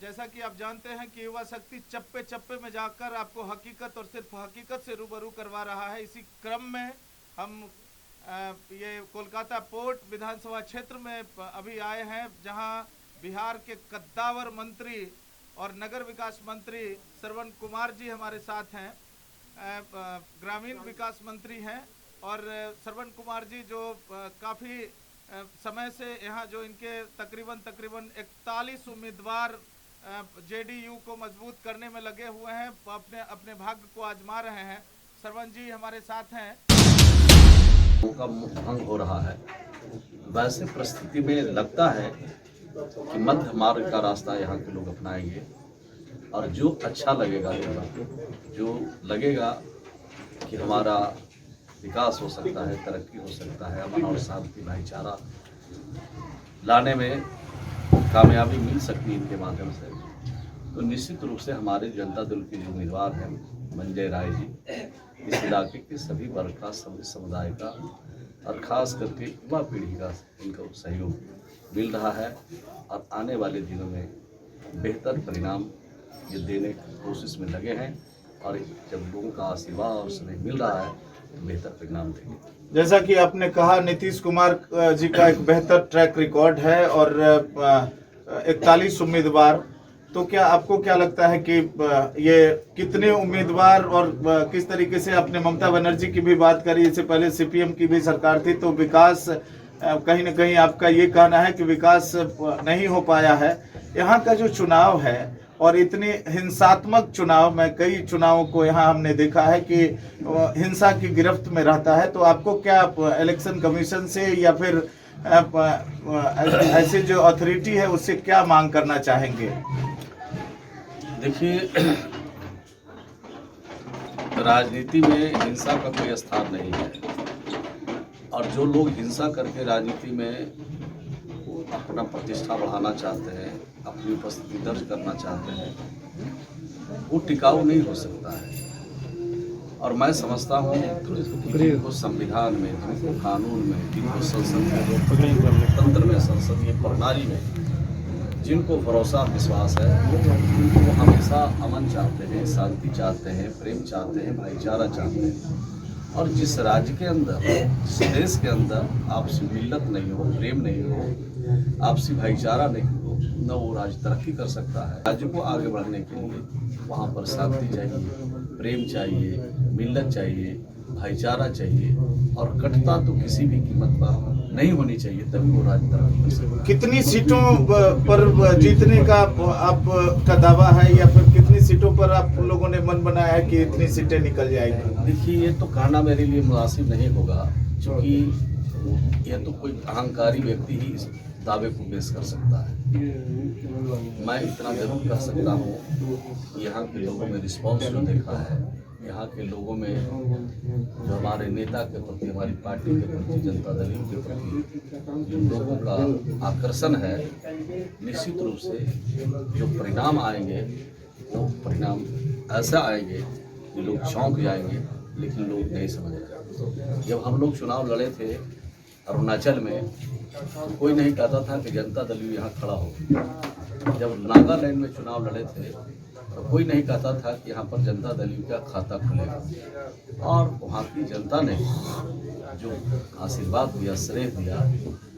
जैसा कि आप जानते हैं कि युवा शक्ति चप्पे चप्पे में जाकर आपको हकीकत और सिर्फ हकीकत से रूबरू करवा रहा है। इसी क्रम में हम ये कोलकाता पोर्ट विधानसभा क्षेत्र में अभी आए हैं, जहां बिहार के कद्दावर मंत्री और नगर विकास मंत्री श्रवण कुमार जी हमारे साथ हैं। ग्रामीण विकास मंत्री हैं और श्रवण कुमार जी जो काफ़ी समय से यहाँ जो इनके तकरीबन 41 उम्मीदवार जेडीयू को मजबूत करने में लगे हुए हैं, अपने अपने भाग्य को आजमा रहे हैं। श्रवण जी हमारे साथ हैं। का भंग हो रहा है, वैसे परिस्थिति में लगता है कि मध्य मार्ग का रास्ता यहाँ के लोग अपनाएंगे और जो अच्छा लगेगा लोगों को, जो लगेगा कि हमारा विकास हो सकता है, तरक्की हो सकता है, अमन और शांति भाईचारा लाने में कामयाबी मिल सकती है इनके माध्यम से, तो निश्चित रूप से हमारे जनता दल के जो उम्मीदवार हैं मंजय राय जी, इस इलाके के सभी वर्ग का, सभी समुदाय का और ख़ास करके युवा पीढ़ी का इनको सहयोग मिल रहा है और आने वाले दिनों में बेहतर परिणाम ये देने की कोशिश में लगे हैं और जब लोगों का आशीर्वाद और स्नेह मिल रहा है तो बेहतर परिणाम देंगे। जैसा कि आपने कहा, नीतीश कुमार जी का एक बेहतर ट्रैक रिकॉर्ड है और 41 उम्मीदवार, तो क्या आपको क्या लगता है कि ये कितने उम्मीदवार और किस तरीके से आपने ममता बनर्जी की भी बात करी, इससे पहले सीपीएम की भी सरकार थी, तो विकास कहीं ना कहीं आपका ये कहना है कि विकास नहीं हो पाया है। यहाँ का जो चुनाव है और इतने हिंसात्मक चुनाव में, कई चुनावों को यहाँ हमने देखा है कि हिंसा की गिरफ्त में रहता है, तो आपको क्या इलेक्शन कमीशन से या फिर ऐसे जो अथॉरिटी है उससे क्या मांग करना चाहेंगे? देखिए, राजनीति में हिंसा का कोई स्थान नहीं है और जो लोग हिंसा करके राजनीति में अपना प्रतिष्ठा बढ़ाना चाहते हैं, अपनी उपस्थिति दर्ज करना चाहते हैं, वो टिकाऊ नहीं हो सकता है। और मैं समझता हूँ जिनको संविधान में, जिनको कानून में, जिनको संसद में, लोकतंत्र में, संसदीय प्रणाली में जिनको भरोसा विश्वास है, वो हमेशा अमन चाहते हैं, शांति चाहते हैं, प्रेम चाहते हैं, भाईचारा चाहते हैं। और जिस राज्य के अंदर, जिस देश के अंदर आपसी मिल्लत नहीं हो, प्रेम नहीं हो, आपसी भाईचारा नहीं हो, न वो राज्य तरक्की कर सकता है। राज्य को आगे बढ़ने के लिए वहाँ पर शांति चाहिए, प्रेम चाहिए, मिल्लत चाहिए, भाईचारा चाहिए और कटुता तो किसी भी कीमत पर नहीं होनी चाहिए, तभी वो राज्य तरक्की कर सकता है। कितनी सीटों पर जीतने का आपका दावा है या फिर कितनी सीटों पर आप लोगों ने मन बनाया है कि इतनी सीटें निकल जाएगी? देखिए, ये तो कहना मेरे लिए मुनासिब नहीं होगा, क्योंकि यह तो कोई अहंकारी व्यक्ति ही इस दावे को पेश कर सकता है। मैं इतना जरूर कह सकता हूँ, यहाँ के लोगों में रिस्पॉन्स जो देखा है, यहाँ के लोगों में जो हमारे नेता के प्रति, हमारी पार्टी के प्रति, जनता दल के प्रति जिन लोगों का आकर्षण है, निश्चित रूप से जो परिणाम आएंगे वो परिणाम ऐसा आएंगे कि लोग चौंक जाएंगे, लेकिन लोग नहीं समझेंगे। जब हम लोग चुनाव लड़े थे अरुणाचल में, तो कोई नहीं कहता था कि जनता दल यहाँ खड़ा हो। जब नागालैंड में चुनाव लड़े थे तो कोई नहीं कहता था कि यहाँ पर जनता दल का खाता खुलेगा। और वहाँ की जनता ने जो आशीर्वाद दिया, स्नेह दिया,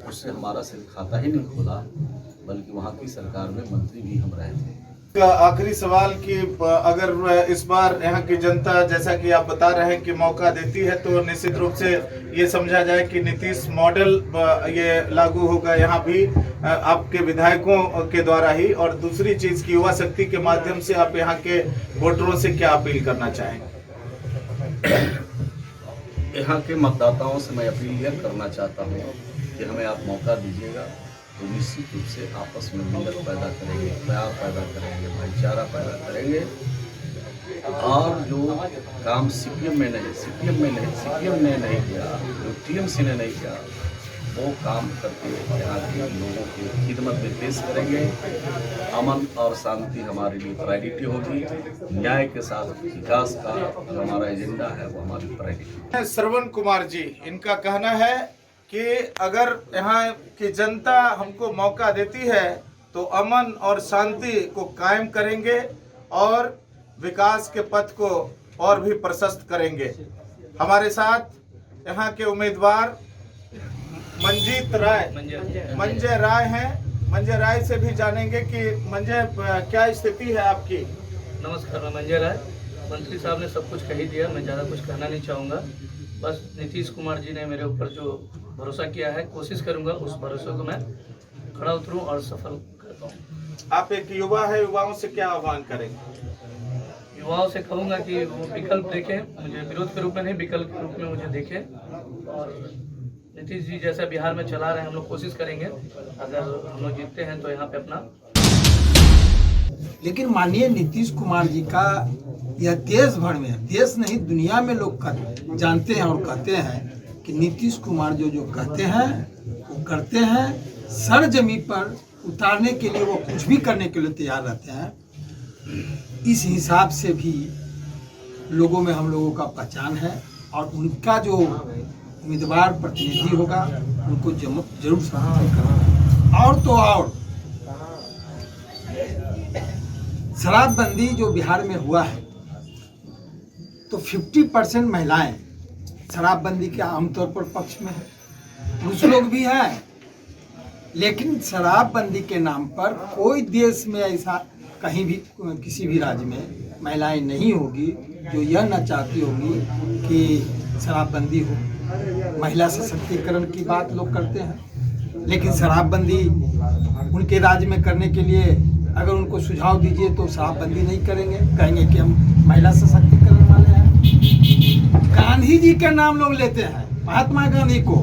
उससे हमारा सिर्फ खाता ही नहीं खुला, बल्कि वहाँ की सरकार में मंत्री भी हम रहे थे। आखिरी सवाल कि अगर इस बार यहाँ की जनता, जैसा कि आप बता रहे हैं कि मौका देती है, तो निश्चित रूप से ये समझा जाए कि नीतीश मॉडल ये लागू होगा यहाँ भी आपके विधायकों के द्वारा ही। और दूसरी चीज की युवा शक्ति के माध्यम से आप यहाँ के वोटरों से क्या अपील करना चाहेंगे? यहाँ के मतदाताओं से मैं अपील यह करना चाहता हूँ कि हमें आप मौका दीजिएगा, तो निश्चित रूप से आपस में मिलत पैदा करेंगे, प्यार पैदा करेंगे, भाईचारा पैदा करेंगे। और जो काम सीपीएम ने नहीं किया, जो टीएमसी ने नहीं किया, वो काम करके यहाँ के लोगों की खिदमत में पेश करेंगे। अमन और शांति हमारे लिए प्रायोरिटी होगी, न्याय के साथ विकास का जो हमारा एजेंडा है वो हमारी प्रायोरिटी है। श्रवण कुमार जी, इनका कहना है कि अगर यहाँ की जनता हमको मौका देती है तो अमन और शांति को कायम करेंगे और विकास के पथ को और भी प्रशस्त करेंगे। हमारे साथ यहाँ के उम्मीदवार मंजीत राय मंजय राय हैं। मंजय राय से भी जानेंगे कि मंजय क्या स्थिति है आपकी। नमस्कार, मैं मंजय राय। मंत्री साहब ने सब कुछ कह ही दिया, मैं ज़्यादा कुछ कहना नहीं चाहूँगा। बस नीतीश कुमार जी ने मेरे ऊपर जो भरोसा किया है, कोशिश करूँगा उस भरोसे को मैं खड़ा उतरूँ और सफल कर पाऊँ। आप एक युवा है, युवाओं से क्या आह्वान करेंगे? युवाओं से कहूँगा कि वो विकल्प देखें, मुझे विरोध के रूप में नहीं, विकल्प के रूप में मुझे देखें। और नीतीश जी जैसा बिहार में चला रहे हैं, हम लोग कोशिश करेंगे, अगर हम लोग जीतते हैं तो यहाँ पे अपना। लेकिन माननीय नीतीश कुमार जी का यह देश भर में, देश नहीं दुनिया में लोग जानते हैं और कहते हैं कि नीतीश कुमार जो जो कहते हैं वो करते हैं। सर जमीन पर उतारने के लिए वो कुछ भी करने के लिए तैयार रहते हैं। इस हिसाब से भी लोगों में हम लोगों का पहचान है और उनका जो उम्मीदवार प्रतिनिधि होगा उनको जरूर समर्थन करना। और तो और शराबबंदी जो बिहार में हुआ है तो 50% महिलाएं शराबबंदी के आमतौर पर पक्ष में है, पुरुष लोग भी हैं। लेकिन शराबबंदी के नाम पर कोई देश में ऐसा कहीं भी किसी भी राज्य में महिलाएं नहीं होगी जो यह न चाहती होगी कि शराबबंदी हो। महिला सशक्तिकरण की बात लोग करते हैं, लेकिन शराबबंदी उनके राज्य में करने के लिए अगर उनको सुझाव दीजिए तो शराबबंदी नहीं करेंगे, कहेंगे कि हम महिला सशक्तिकरण वाले हैं। गांधी जी का नाम लोग लेते हैं, महात्मा गांधी को,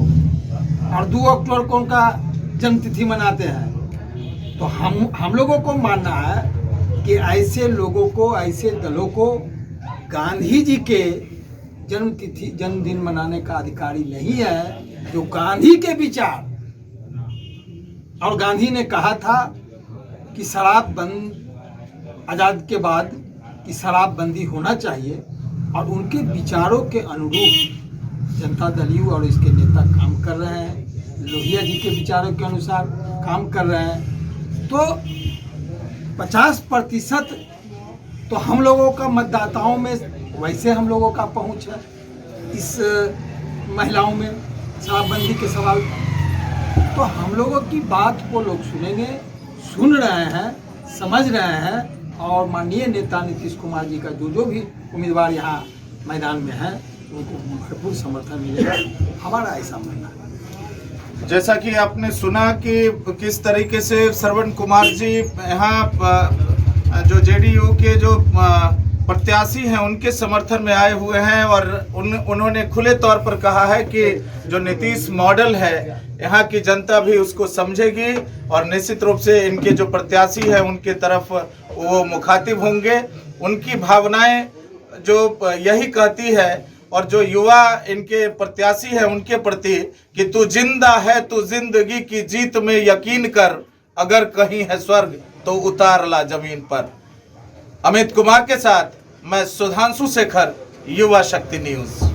और 2 अक्टूबर को उनका जन्मतिथि मनाते हैं। तो हम लोगों को मानना है कि ऐसे लोगों को, ऐसे दलों को गांधी जी के जन्मदिन मनाने का अधिकारी नहीं है, जो गांधी के विचार, और गांधी ने कहा था कि शराब बंद आज़ाद के बाद कि शराबबंदी होना चाहिए, और उनके विचारों के अनुरूप जनता दल यू और इसके नेता काम कर रहे हैं। लोहिया जी के विचारों के अनुसार काम कर रहे हैं। तो 50% तो हम लोगों का मतदाताओं में वैसे हम लोगों का पहुंच है इस महिलाओं में शराबबंदी के सवाल। तो हम लोगों की बात को लोग सुनेंगे, सुन रहे हैं, समझ रहे हैं, और माननीय नेता नीतीश कुमार जी का जो भी उम्मीदवार यहाँ मैदान में है उनको भरपूर समर्थन मिलेगा, हमारा ऐसा मानना है। जैसा कि आपने सुना कि किस तरीके से श्रवण कुमार जी यहाँ जो जेडीयू के जो प्रत्याशी हैं उनके समर्थन में आए हुए हैं, और उन्होंने खुले तौर पर कहा है कि जो नीतीश मॉडल है यहाँ की जनता भी उसको समझेगी, और निश्चित रूप से इनके जो प्रत्याशी हैं उनके तरफ वो मुखातिब होंगे। उनकी भावनाएं जो यही कहती है, और जो युवा इनके प्रत्याशी हैं उनके प्रति कि तू जिंदा है, तू जिंदगी की जीत में यकीन कर, अगर कहीं है स्वर्ग तो उतार ला जमीन पर। अमित कुमार के साथ मैं सुधांशु शेखर, युवा शक्ति न्यूज।